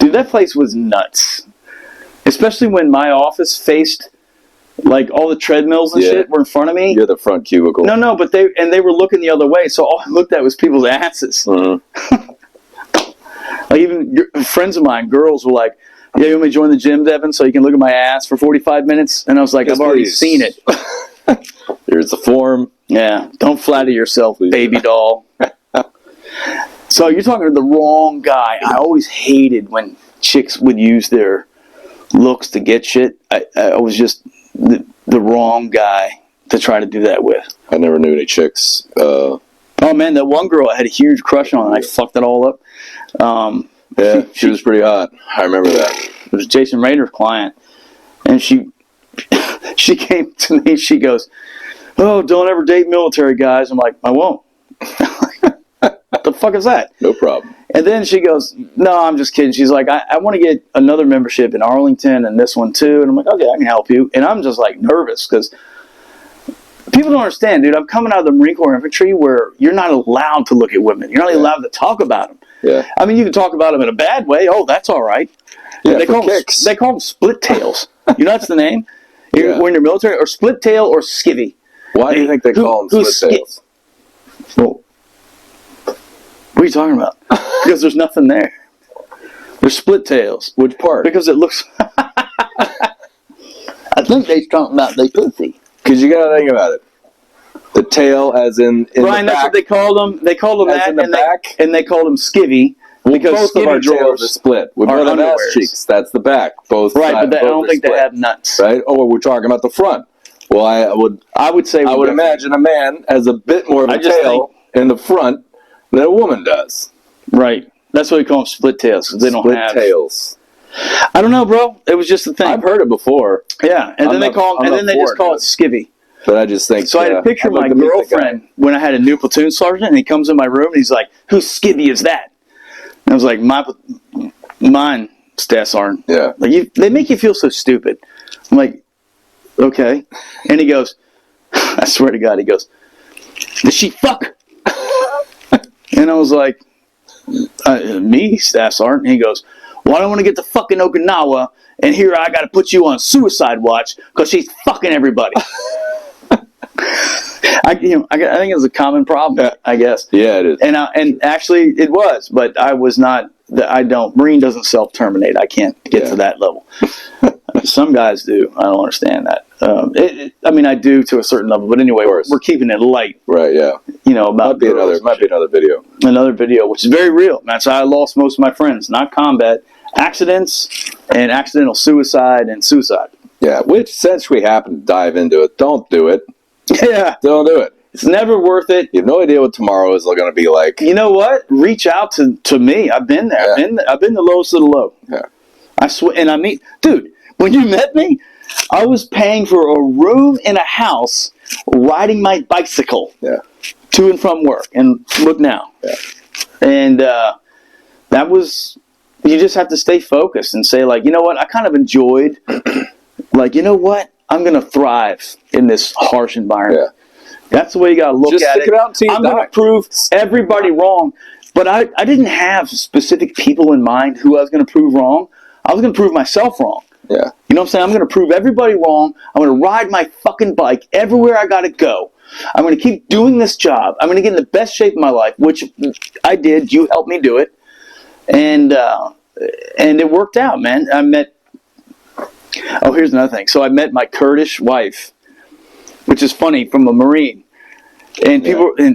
Dude, that place was nuts. Especially when my office faced, like, all the treadmills and shit were in front of me. You're the front cubicle. No, but they were looking the other way, so all I looked at was people's asses. Mm-hmm. Like, even friends of mine, girls, were like, yeah, you want me to join the gym, Devin, so you can look at my ass for 45 minutes? And I was like, Yes, I've already please. seen it. Here's the form. Yeah, don't flatter yourself, Please. baby doll. So you're talking to the wrong guy. I always hated when chicks would use their looks to get shit. I was just the wrong guy to try to do that with. I never knew any chicks. Oh man, that one girl I had a huge crush on, and I fucked it all up. Yeah, she was pretty hot. I remember that. It was Jason Raider's client, and she came to me. She goes, "Oh, don't ever date military guys." I'm like, "I won't." What the fuck is that? No problem. And then she goes, "No, I'm just kidding." She's like, I want to get another membership in Arlington and this one too. And I'm like, "Okay, I can help you." And I'm just like nervous because people don't understand, dude. I'm coming out of the Marine Corps infantry where you're not allowed to look at women. You're not allowed to talk about them. Yeah. I mean, you can talk about them in a bad way. Oh, that's all right. Yeah, they for call kicks. They call them split tails. You know that's the name? Yeah. When you're military, or split tail or skivvy. Why do you think they call them who's split tails? Well, what are you talking about? Because there's nothing there. They're split tails. Which part? Because it looks... I think they're talking about they pussy. Because you got to think about it. The tail, as in Brian, the that's back. what they called them. They called them As that, in the back? and they called them skivvy. Because Both of our skivvy tails are drawers split. We are both have ass underwears. cheeks. That's the back. Both Right, sides, but I both don't are think they split. have nuts. Right? Oh, we're talking about the front. Well, I would say... I would imagine a man has a bit more of a tail in the front than a woman does. Right. That's what we call them, split tails, because they don't have... Split tails. I don't know, bro. It was just a thing. I've heard it before. Yeah, and then they just call it skivvy. But I just think... So I had a picture of my girlfriend when I had a new platoon sergeant, and he comes in my room, and he's like, "Whose skivvy is that?" And I was like, "Mine, Staff Sergeant." Yeah. Like, they make you feel so stupid. I'm like, okay. And he goes, I swear to God, he goes, "Did she fuck?" And I was like, "Me, Staff Sergeant?" And he goes, "Well, I don't want to get to fucking Okinawa, and here I got to put you on suicide watch because she's fucking everybody." I think it's a common problem, I guess. Yeah, it is. And actually it was, but I was not. Marine doesn't self-terminate. I can't get to that level. Some guys do. I don't understand that. I mean, I do to a certain level, but anyway, we're keeping it light. Right? Yeah. You know, about Might be another video. Another video, which is very real. That's how I lost most of my friends. Not combat, accidents, and accidental suicide and suicide. Yeah. Which, since we happen to dive into it, don't do it. Yeah. Don't do it. It's never worth it. You have no idea what tomorrow is going to be like. You know what? Reach out to me. I've been there. Yeah. I've been the lowest of the low. Yeah. I swear. And I mean, dude, when you met me, I was paying for a room in a house, riding my bicycle to and from work. And look now. Yeah. And that was, you just have to stay focused and say, like, you know what? I kind of enjoyed, like, you know what? I'm going to thrive in this harsh environment. Yeah. That's the way you got to look Just at stick it out until you I'm going die. to prove everybody wrong. But I didn't have specific people in mind who I was going to prove wrong. I was going to prove myself wrong. Yeah. You know what I'm saying? I'm going to prove everybody wrong. I'm going to ride my fucking bike everywhere I got to go. I'm going to keep doing this job. I'm going to get in the best shape of my life, which I did. You helped me do it. And it worked out, man. I met... Oh, here's another thing. So I met my Kurdish wife, which is funny, from a Marine. And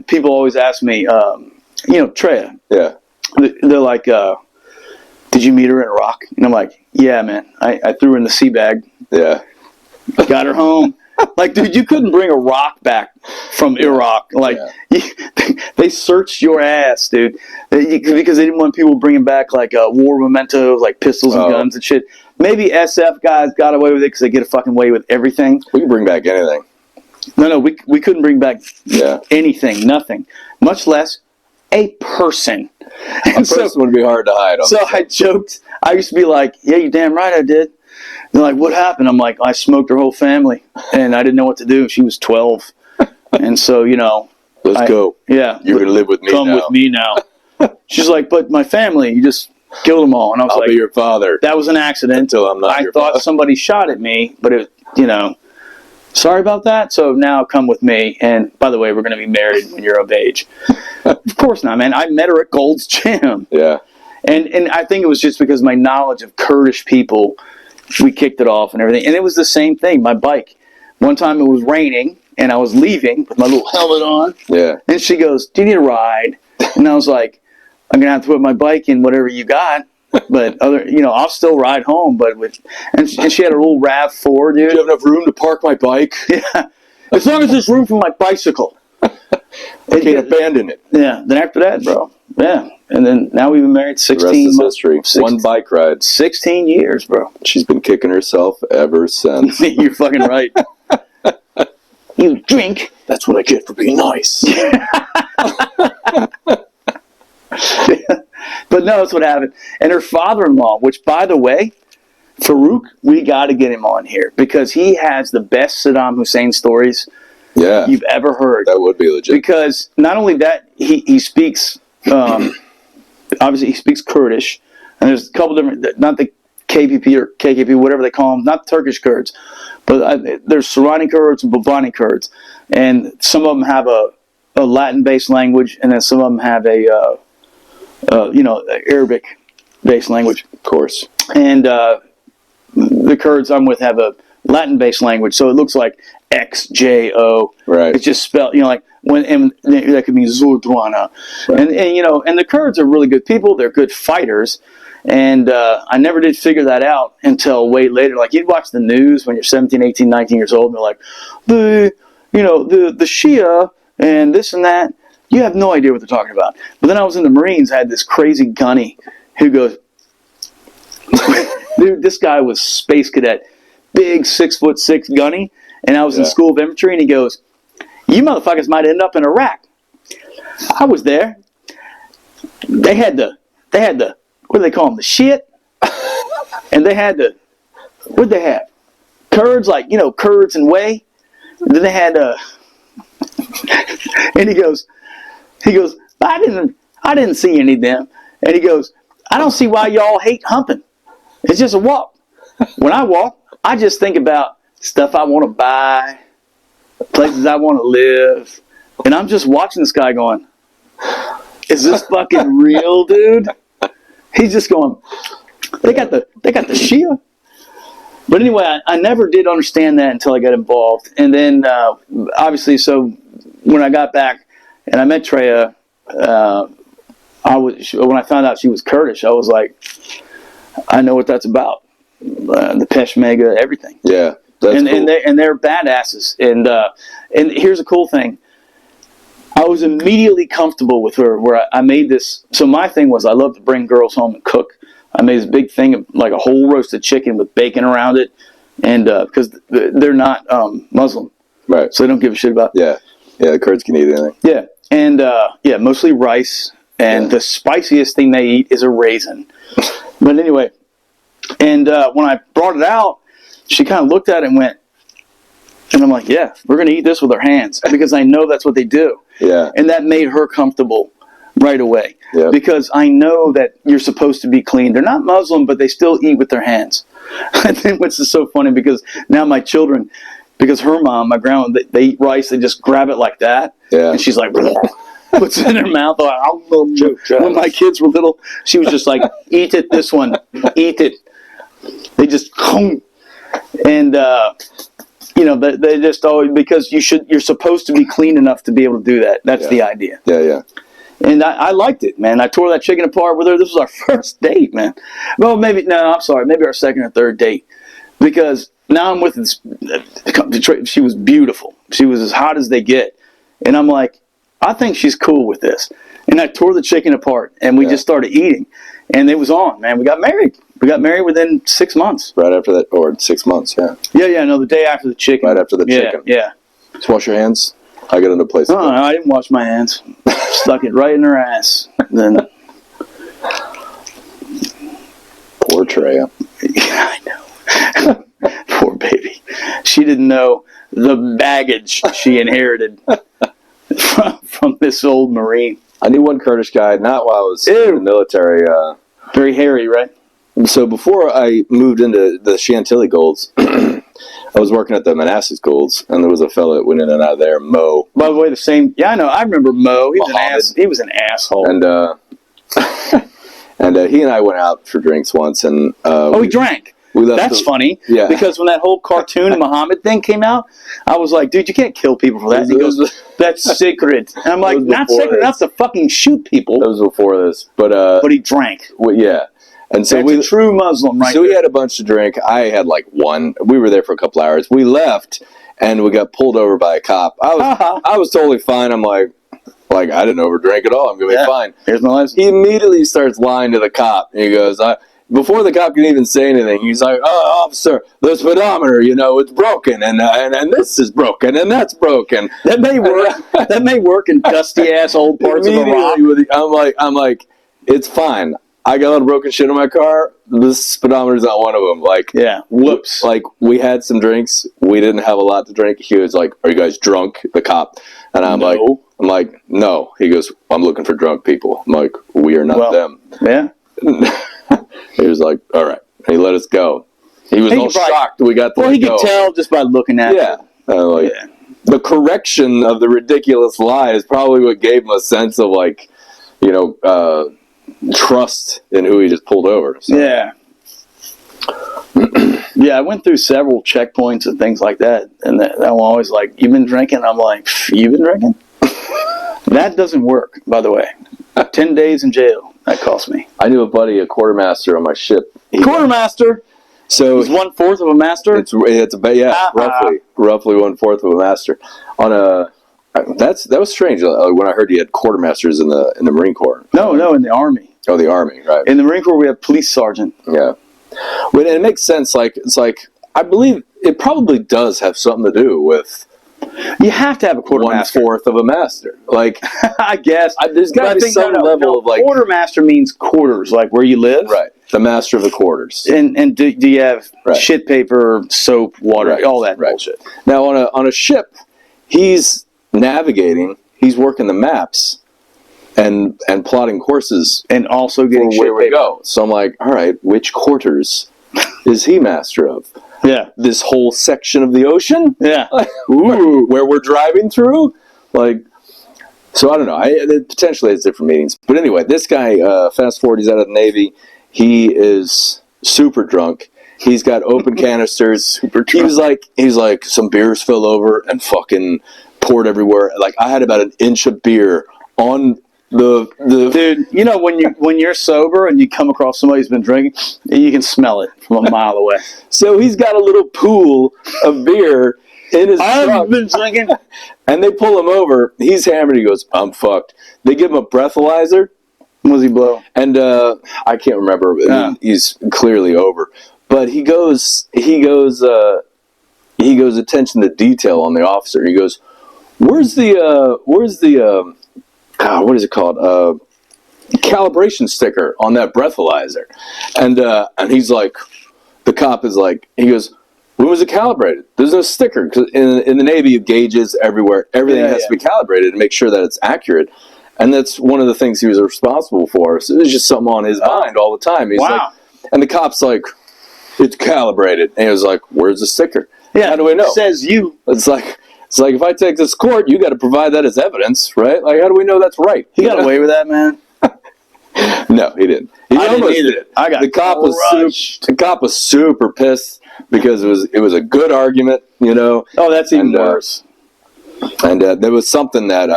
people always ask me, you know, Treya. Yeah. They're like, "Did you meet her in Iraq?" And I'm like, "Yeah, man. I threw her in the sea bag. Yeah. Got her home." Like, dude, you couldn't bring a rock back from Iraq. Like, they searched your ass, dude, because they didn't want people bringing back, like, war mementos, like pistols and guns and shit. Maybe SF guys got away with it because they get a fucking way with everything. We can bring back anything. No, we couldn't bring back anything, nothing, much less a person. A person would be hard to hide on. So I joked. I used to be like, "Yeah, you're damn right I did." They're like, "What happened?" I'm like, "I smoked her whole family, and I didn't know what to do. She was 12, and so, you know, let's go. Yeah, You're gonna live with me. Come with me now." She's like, "But my family, you just killed them all. And I was I'll like, be your father. that was an accident. Until I'm not I your thought father. somebody shot at me, but it, sorry about that. So now come with me. And by the way, we're going to be married when you're of age. Of course not, man. I met her at Gold's Gym. Yeah. And I think it was just because my knowledge of Kurdish people, we kicked it off and everything. And it was the same thing, my bike. One time it was raining, and I was leaving with my little helmet on. Yeah. And she goes, do you need a ride? And I was like, I'm going to have to put my bike in whatever you got. But I'll still ride home. But and she had a little RAV4, dude. Do you have enough room to park my bike? Yeah. As long as there's room for my bicycle. I can't abandon it. Yeah. Then after that, bro. Yeah. And then now we've been married 16 The rest is months. history. One bike ride. 16 years, bro. She's been kicking herself ever since. You're fucking right. You drink. That's what I get for being nice. But no, that's what happened. And her father-in-law, which, by the way, Farouk, we got to get him on here because he has the best Saddam Hussein stories Yeah. you've ever heard. That would be legit. Because not only that, he speaks, obviously he speaks Kurdish, and there's a couple different, not the KPP or KKP, whatever they call them, not Turkish Kurds, but there's Sorani Kurds and Babani Kurds, and some of them have a Latin-based language, and then some of them have a Arabic-based language. Of course. And the Kurds I'm with have a Latin-based language, so it looks like XJO. Right. It's just spelled, like when, and that could mean Zurdwana. Right. And the Kurds are really good people. They're good fighters. And I never did figure that out until way later. Like, you'd watch the news when you're 17, 18, 19 years old, and they're like, the Shia and this and that. You have no idea what they're talking about. But then I was in the Marines. I had this crazy gunny who goes, dude, this guy was space cadet, big 6'6" gunny. And I was in School of Infantry, and he goes, you motherfuckers might end up in Iraq. I was there. They had the, what do they call them? The shit. And they had what did they have? Kurds, like, Kurds and Way. And then they had, and he goes, I didn't see any of them. And he goes, I don't see why y'all hate humping. It's just a walk. When I walk, I just think about stuff I want to buy, places I want to live. And I'm just watching this guy going, is this fucking real, dude? He's just going, they got the Shia. But anyway, I never did understand that until I got involved. And then, obviously, so when I got back and I met Treya, when I found out she was Kurdish, I was like, I know what that's about. The Peshmerga, everything. Yeah. That's and cool. they're badasses. And here's a cool thing. I was immediately comfortable with her where I made this. So my thing was I love to bring girls home and cook. I made this big thing of like a whole roasted chicken with bacon around it. And because they're not Muslim. Right. So they don't give a shit about. Yeah. Yeah, the Kurds can eat anything. Yeah. And mostly rice. And the spiciest thing they eat is a raisin. But anyway, and when I brought it out, she kind of looked at it and went, and I'm like, yeah, we're going to eat this with our hands because I know that's what they do. Yeah. And that made her comfortable right away. Yeah. Because I know that you're supposed to be clean. They're not Muslim, but they still eat with their hands. I think which is so funny because now my children, because her mom, my grandma, they eat rice, they just grab it like that. Yeah. And she's like, puts it in her mouth. When my kids were little, she was just like, eat it, this one, eat it. They just, and they just always, because you're supposed to be clean enough to be able to do that. That's the idea. Yeah, yeah. And I liked it, man. I tore that chicken apart with her. This was our first date, man. Well, maybe our second or third date. Because now I'm with this, she was beautiful. She was as hot as they get. And I'm like, I think she's cool with this. And I tore the chicken apart, and we just started eating. And it was on, man. We got married. We got married within 6 months. Right after that, or 6 months, yeah. Yeah, no, the day after the chicken. Right after the chicken. Yeah. Just wash your hands. I got into place. No, I didn't wash my hands. Stuck it right in her ass. Then Poor Treya. I know. Poor baby. She didn't know the baggage she inherited from this old Marine. I knew one Kurdish guy, not while I was in the military. Very hairy, right? So before I moved into the Chantilly Golds, I was working at the Manassas Golds, and there was a fellow that went in and out of there, Mo. By the way, the same. Yeah, I know. I remember Mo. Muhammad. He was an asshole. And he and I went out for drinks once, and he drank. We left. That's funny. Yeah. Because when that whole cartoon Muhammad thing came out, I was like, dude, you can't kill people for that. And he goes, that's sacred. And I'm like, not sacred enough to fucking shoot people. That was before this, but he drank. Yeah. And so That's a true Muslim, right? So we had a bunch to drink. I had like one. We were there for a couple hours. We left, and we got pulled over by a cop. I was totally fine. I'm like I didn't overdrink at all. I'm gonna be fine. Here's my license. He immediately starts lying to the cop. He goes, before the cop can even say anything, he's like, "Oh, officer, the speedometer, it's broken, and this is broken, and that's broken." That may work. That may work in dusty ass old parts of Iraq. I'm like, it's fine. I got a lot of broken shit in my car. This speedometer's not one of them. Whoops. We had some drinks. We didn't have a lot to drink. He was like, "Are you guys drunk?" The cop. And I'm like, "No." He goes, "I'm looking for drunk people." I'm like, "We are not them." Yeah. He was like, "All right." And he let us go. He was all shocked we got to he could tell just by looking at it. The correction of the ridiculous lie is probably what gave him a sense of trust in who he just pulled over. So. Yeah. Yeah, I went through several checkpoints and things like that, and I'm always like, "You've been drinking?" I'm like, "You've been drinking?" That doesn't work, by the way. 10 days in jail. That cost me. I knew a buddy, a quartermaster on my ship. Quartermaster? So he's 1/4 of a master? It's roughly 1/4 of a master. That was strange when I heard you had quartermasters in the Marine Corps. No, in the Army. Oh, the Army, right. In the Marine Corps, we have police sergeant. Yeah. Well, it makes sense. It's like, I believe it probably does have something to do with... You have to have a quartermaster. 1/4 of a master. I guess. There's got to be some level of quartermaster means quarters, like where you live. Right. The master of the quarters. And do you have shit paper, soap, water, all that bullshit? Now, on a ship, he's navigating, he's working the maps and plotting courses. And also getting shit where we go. So I'm like, all right, which quarters is he master of? Yeah. This whole section of the ocean? Yeah. Where we're driving through? So I don't know. Potentially it's different meetings. But anyway, this guy, fast forward, he's out of the Navy. He is super drunk. He's got open canisters. Super drunk. He's like, some beers fell over and fucking poured everywhere. I had about an inch of beer on the dude, when you're sober and you come across somebody who's been drinking, you can smell it from a mile away. So he's got a little pool of beer in his I've trunk. been drinking. And they pull him over. He's hammered. He goes, "I'm fucked." They give him a breathalyzer. What does he blow? And I can't remember. He's clearly over. But he goes attention to detail on the officer. He goes, where's the what is it called? Calibration sticker on that breathalyzer. And he's like, the cop is like, he goes, when was it calibrated? There's no sticker. Because in the Navy, you have gauges everywhere. Everything has to be calibrated to make sure that it's accurate. And that's one of the things he was responsible for. So it was just something on his mind all the time. He's like, and the cop's like, it's calibrated. And he was like, where's the sticker? Yeah, how do we know? It says you. It's like if I take this to court, you got to provide that as evidence, right? How do we know that's right? He got away with that, man. No, he didn't. He almost did. The cop was super pissed because it was a good argument, Oh, that's even worse. And there was something that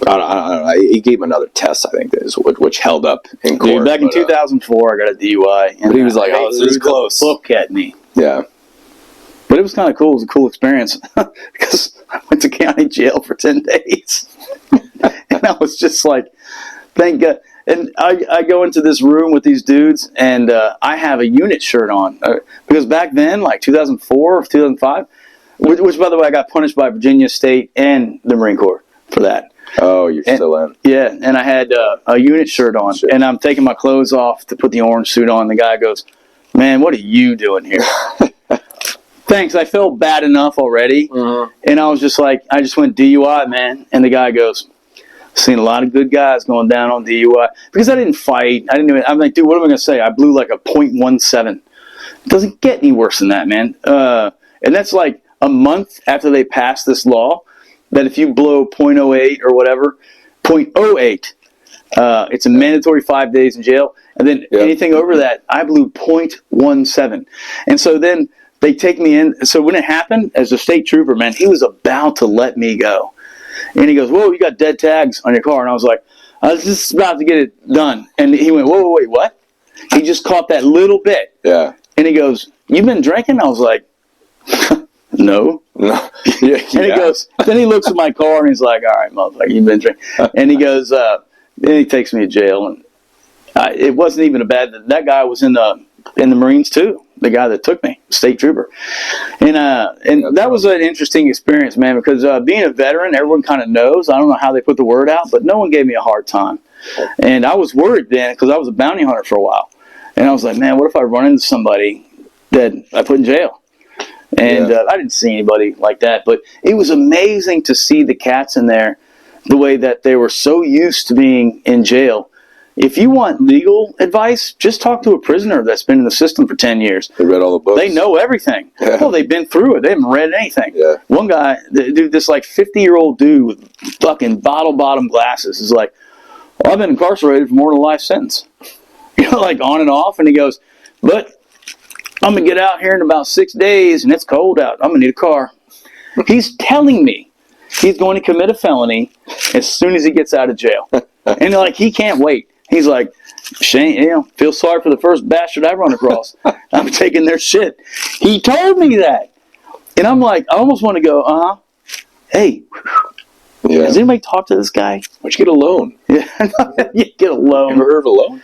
I don't know. He gave him another test, I think, which held up in court. Dude, back in 2004, I got a DUI. But he was like, "Oh, this is close." Look at me. Yeah. But it was kind of cool. It was a cool experience because I went to county jail for 10 days. And I was just like, thank God. And I go into this room with these dudes, and I have a unit shirt on. Because back then, 2004 or 2005, which, by the way, I got punished by Virginia State and the Marine Corps for that. Oh, you're still in. Yeah, and I had a unit shirt on, and I'm taking my clothes off to put the orange suit on. The guy goes, "Man, what are you doing here?" Thanks, I felt bad enough already. And I was just like, I just went DUI, man. And the guy goes, Seen a lot of good guys going down on DUI because I didn't fight. I'm like, dude, what am I going to say? I blew like a .17. It doesn't get any worse than that, man. And that's like a month after they passed this law that if you blow .08 or whatever, .08, it's a mandatory 5 days in jail. And then anything over that, I blew .17. And so then they take me in. So when it happened, as a state trooper, man, he was about to let me go. And he goes, whoa, you got dead tags on your car. And I was like, I was just about to get it done. And he went, whoa, wait, what? He just caught that little bit. Yeah. And he goes, you been drinking? I was like, no. Yeah. And he goes, then he looks at my car and he's like, all right, motherfucker, you've been drinking. And he goes, then he takes me to jail. And it wasn't even a bad, that guy was in the Marines too. The guy that took me, state trooper. And that was an interesting experience, man, because being a veteran, everyone kind of knows. I don't know how they put the word out, but no one gave me a hard time. And I was worried then because I was a bounty hunter for a while. And I was like, man, what if I run into somebody that I put in jail? And I didn't see anybody like that. But it was amazing to see the cats in there, the way that they were so used to being in jail. If you want legal advice, just talk to a prisoner that's been in the system for 10 years. They read all the books. They know everything. Yeah. Well, they've been through it. They haven't read anything. Yeah. One guy, this like 50-year-old dude with fucking bottom glasses is like, well, I've been incarcerated for more than a life sentence. You know, like on and off. And he goes, but I'm going to get out here in about 6 days and it's cold out. I'm going to need a car. He's telling me he's going to commit a felony as soon as he gets out of jail. And like, he can't wait. He's like, Shane, feel sorry for the first bastard I run across. I'm taking their shit. He told me that. And I'm like, I almost want to go, hey, has anybody talked to this guy? Why'd you get a loan? Yeah, you get a loan. Ever heard of a loan?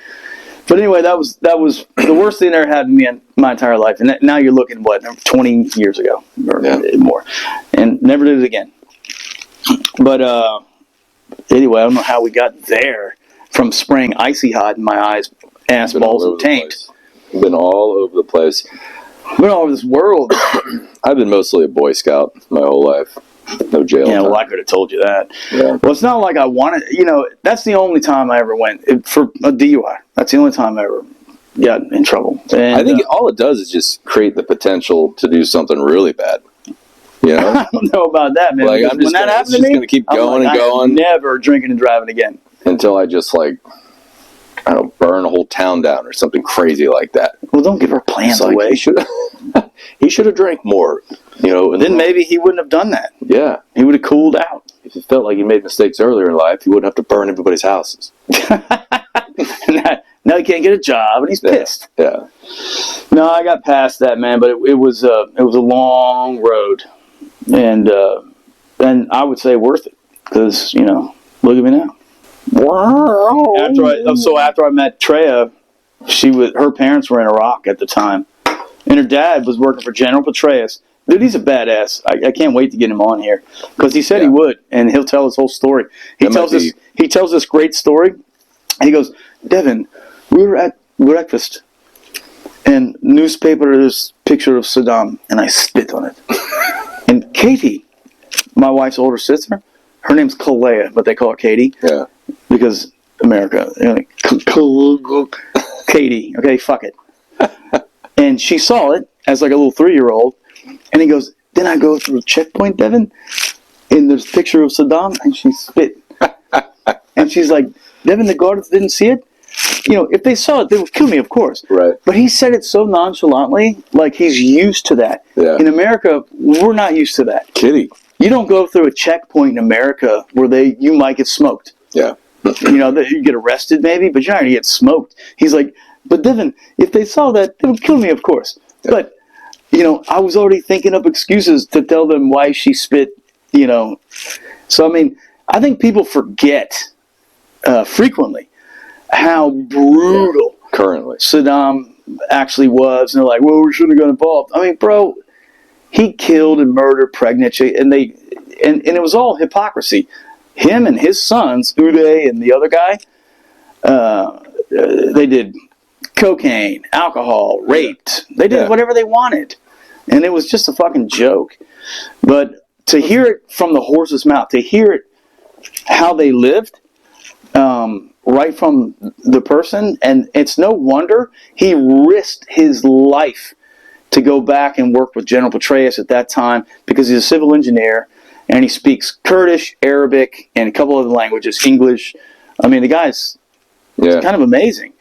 But anyway, that was the worst thing that ever happened to me in my entire life. And now you're looking, 20 years ago or more. And never did it again. But anyway, I don't know how we got there. From spraying icy hot in my eyes, ass, balls, and taint. Been all over the place. Been all over this world. I've been mostly a Boy Scout my whole life. No jail time. Well, I could have told you that. Yeah. Well, it's not like I wanted, that's the only time I ever went for a DUI. That's the only time I ever got in trouble. And, I think all it does is just create the potential to do something really bad. You know? I don't know about that, man. Like, I'm just when that happened to me, going to keep going I'm going. never drinking and driving again. Until I just burn a whole town down or something crazy like that. Well, don't give our plans away. He should have drank more, And then maybe he wouldn't have done that. Yeah. He would have cooled out. If he felt like he made mistakes earlier in life, he wouldn't have to burn everybody's houses. Now he can't get a job, and he's pissed. Yeah. No, I got past that, man. But it was a long road, and I would say worth it because look at me now. After I met Treya, her parents were in Iraq at the time, and her dad was working for General Petraeus. Dude, he's a badass. I can't wait to get him on here because he said he would, and he'll tell his whole story. He tells this great story. He goes, Devin, we were at breakfast, and newspaper there's a picture of Saddam, and I spit on it. And Katie, my wife's older sister, her name's Kalea, but they call her Katie. Yeah. Because America, Katie, okay, fuck it. And she saw it as like a little 3-year-old, and he goes, then I go through a checkpoint, Devin, and there's a picture of Saddam, and she spit. And she's like, Devin, the guards didn't see it? If they saw it, they would kill me, of course. Right. But he said it so nonchalantly, like he's used to that. Yeah. In America, we're not used to that. Kitty. You don't go through a checkpoint in America where you might get smoked. Yeah. You get arrested maybe, but you're not going to get smoked. He's like, but Devin, if they saw that, they would kill me, of course. Yeah. But, I was already thinking up excuses to tell them why she spit, So, I think people forget frequently how brutal currently Saddam actually was. And they're like, well, we shouldn't have got involved. Bro, he killed and murdered pregnant, and it was all hypocrisy. Him and his sons, Uday and the other guy, they did cocaine, alcohol, raped. They did whatever they wanted. And it was just a fucking joke. But to hear it from the horse's mouth, to hear it how they lived, right from the person, and it's no wonder he risked his life to go back and work with General Petraeus at that time because he's a civil engineer and he speaks Kurdish, Arabic, and a couple other languages, English. I mean, the guy's kind of amazing.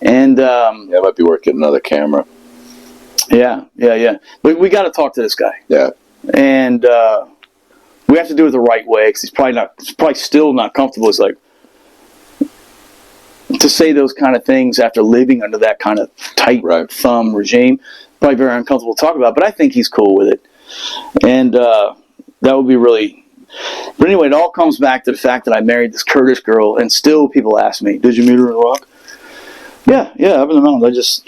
And it might be worth getting another camera. Yeah. We got to talk to this guy. Yeah. And we have to do it the right way because he's probably still not comfortable. It's like to say those kind of things after living under that kind of tight thumb regime. Probably very uncomfortable to talk about, but I think he's cool with it. And that would be really... But anyway, it all comes back to the fact that I married this Kurdish girl, and still people ask me, did you meet her in Iraq? Yeah, up in the mountains. I just,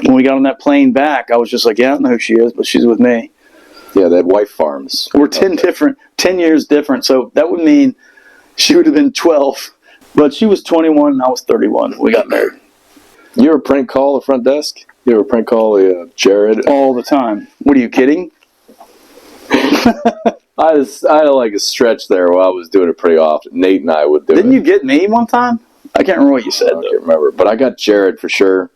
when we got on that plane back, I was just like, yeah, I don't know who she is, but she's with me. Yeah, they had wife farms. We're 10 years different, so that would mean she would have been 12, but she was 21 and I was 31. We got married. You ever prank call the front desk? You ever prank call Jared? All the time. What are you kidding? I had like a stretch there where I was doing it pretty often. Nate and I would do it. Didn't you get me one time? I can't remember what you said, I can't remember, but I got Jared for sure.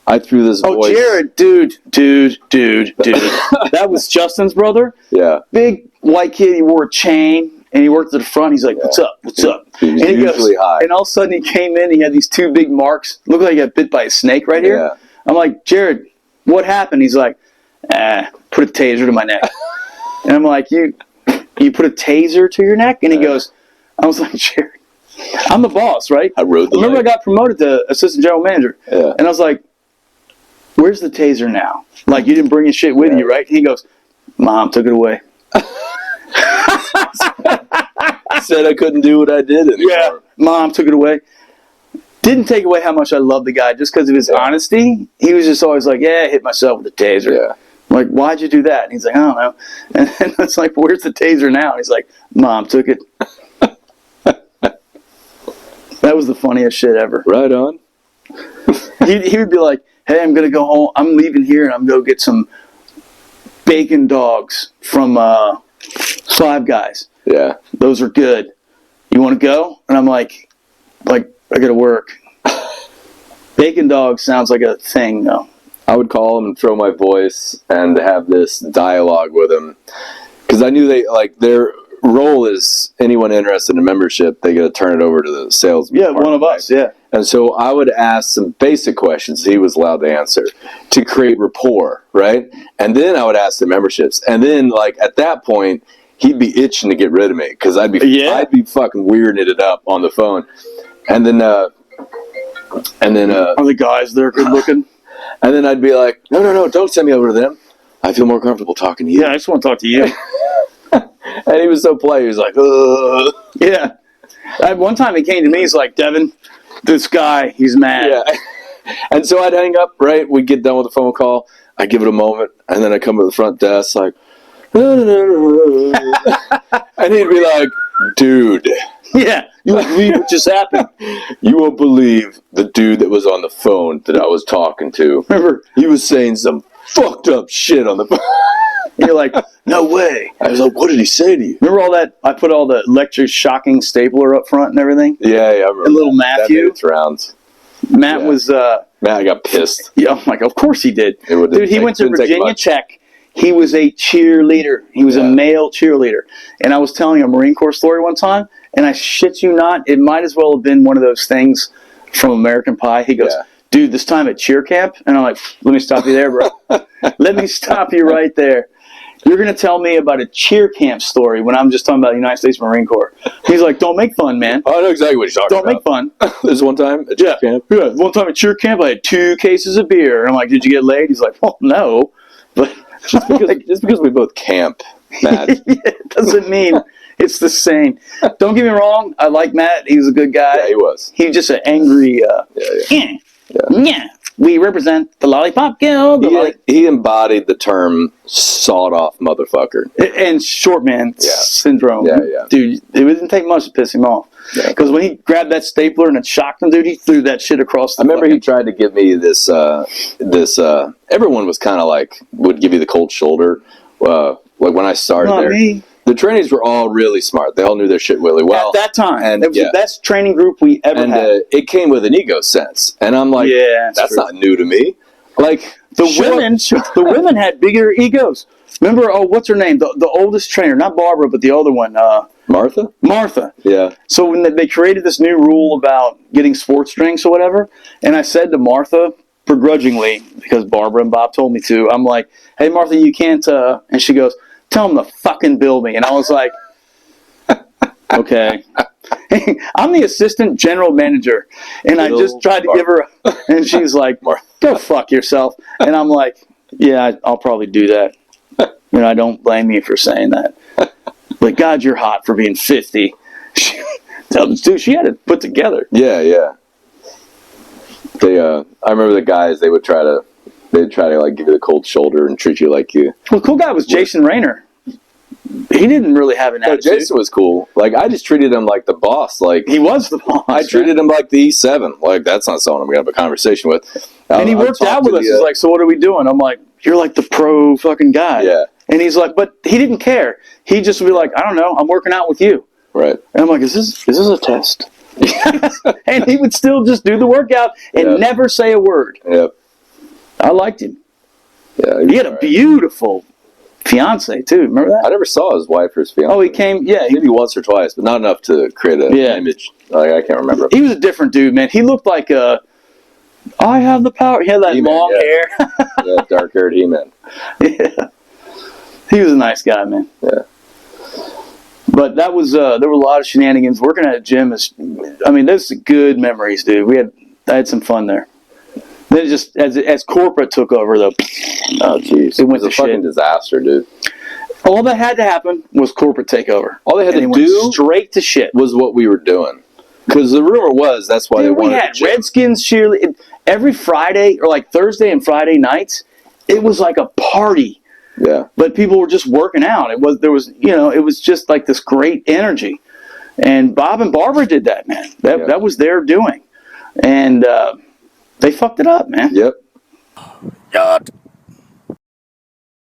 I threw this voice. Oh, Jared, dude. That was Justin's brother. Yeah. Big white kid. He wore a chain, and he worked at the front. He's like, what's up? He was usually high. And all of a sudden he came in. He had these two big marks. Looked like he got bit by a snake right here. Yeah. I'm like, Jared, what happened? He's like, put a taser to my neck. And I'm like, you put a taser to your neck? And he goes, I was like, Jared, I'm the boss, right? I rode the Remember leg. I got promoted to assistant general manager. Yeah. And I was like, where's the taser now? Like, you didn't bring your shit with you, right? And he goes, Mom took it away. Said I couldn't do what I did anymore. Yeah, Mom took it away. Didn't take away how much I love the guy just because of his honesty. He was just always like, I hit myself with the taser. Yeah. I'm like, why'd you do that? And he's like, I don't know. And then it's like, where's the taser now? And he's like, Mom took it. That was the funniest shit ever. Right on. He would be like, hey, I'm going to go home. I'm leaving here and I'm going to go get some bacon dogs from Five Guys. Yeah. Those are good. You want to go? And I'm like, I got to work. Bacon dogs sounds like a thing, though. I would call him and throw my voice and have this dialogue with him. Because I knew their role is anyone interested in membership, they got to turn it over to the sales. Yeah, one of us, yeah. And so I would ask some basic questions he was allowed to answer to create rapport, right? And then I would ask the memberships. And then, at that point, he'd be itching to get rid of me because I'd be fucking weirding it up on the phone. And then are the guys there good looking? And then I'd be like, no, don't send me over to them. I feel more comfortable talking to you. Yeah, I just want to talk to you. And he was so polite. He was like, ugh. Yeah. One time he came to me, he's like, Devin, this guy, he's mad. Yeah. And so I'd hang up, right? We'd get done with the phone call. I'd give it a moment. And then I'd come to the front desk like, and he'd be like, dude. Yeah, you won't believe what just happened. You won't believe the dude that was on the phone that I was talking to. Remember, he was saying some fucked up shit on the phone. And you're like, no way. I was like, what did he say to you? Remember all that? I put all the electric shocking stapler up front and everything? Yeah, I remember. And little Matthew. That made its rounds. Matt was... Matt got pissed. Yeah, I'm like, of course he did. Dude, he went to Virginia Tech. He was a cheerleader. He was a male cheerleader. And I was telling a Marine Corps story one time, and I shit you not, it might as well have been one of those things from American Pie. He goes, dude, this time at cheer camp? And I'm like, let me stop you there, bro. Let me stop you right there. You're going to tell me about a cheer camp story when I'm just talking about the United States Marine Corps. He's like, don't make fun, man. Oh, I know exactly what you're talking about. Don't make fun. There's one time at cheer camp? Yeah, one time at cheer camp, I had 2 cases of beer. And I'm like, did you get laid? He's like, well, no. But just because we both camp, Matt. It doesn't mean it's the same. Don't get me wrong. I like Matt. He was a good guy. Yeah, he was. He was just an angry, we represent the Lollipop Guild. He embodied the term sawed-off motherfucker. And short man syndrome. Yeah. Dude, it didn't take much to piss him off. Because when he grabbed that stapler and it shocked him, dude, he threw that shit across the I remember he tried to give me this, everyone was kind of like, would give you the cold shoulder. Like when I started Not there. me. The trainees were all really smart. They all knew their shit really well. At that time, and it was yeah. the best training group we ever And had. it came with an ego sense. And I'm like, Yeah, that's true. not new to me. Like, The women had bigger egos. Remember, what's her name? The oldest trainer, not Barbara, but the older one, Martha? Martha. Yeah. So when they created this new rule about getting sports drinks or whatever, and I said to Martha, begrudgingly, because Barbara and Bob told me to, I'm like, hey, Martha, you can't, and she goes, tell them to fucking bill me. And I was like, okay. I'm the assistant general manager, and I just tried to give her, and she's like, go fuck yourself. And I'm like, yeah, I'll probably do that. I don't blame you for saying that. But God, you're hot for being 50. Dude, she had it put together. Yeah. They, I remember the guys, they'd try to like give you the cold shoulder and treat you like you. Well, the cool guy was Jason Rayner. He didn't really have an No, attitude. Jason was cool. Like, I just treated him like the boss. Like, He was the boss. I treated him like the E7. Like, that's not someone I'm going to have a conversation with. And he worked out with us. He's like, so what are we doing? I'm like, you're like the pro fucking guy. Yeah. And he's like, but he didn't care. He just would be like, I don't know, I'm working out with you. right. And I'm like, is this a test? And he would still just do the workout and Yeah. never say a word. Yep. I liked him. Yeah. He had a beautiful fiance too. Remember that? I never saw his wife or his fiance. Oh, he came. Yeah, Maybe once or twice, but not enough to create an Yeah. image. Like, I can't remember. he was a different dude, man. He looked like I have the power. He had that He-Man, long yeah. hair. Yeah, dark-haired He-Man. Yeah. He was a nice guy, man. Yeah. But that was there were a lot of shenanigans. Working at a gym there's good memories, dude. I had some fun there. Then it just as corporate took over, though. Oh, jeez. It went was a to fucking shit. disaster, dude. All that had to happen was corporate takeover. All they had And to it went do straight to shit. was what we were doing. Because the rumor was that's why they Dude, we wanted had the gym. Redskins cheerleading every Friday or like Thursday and Friday nights. It was like a party. Yeah. But people were just working out. It was just like this great energy. And Bob and Barbara did that, man. That was their doing. And they fucked it up, man. Yep. God.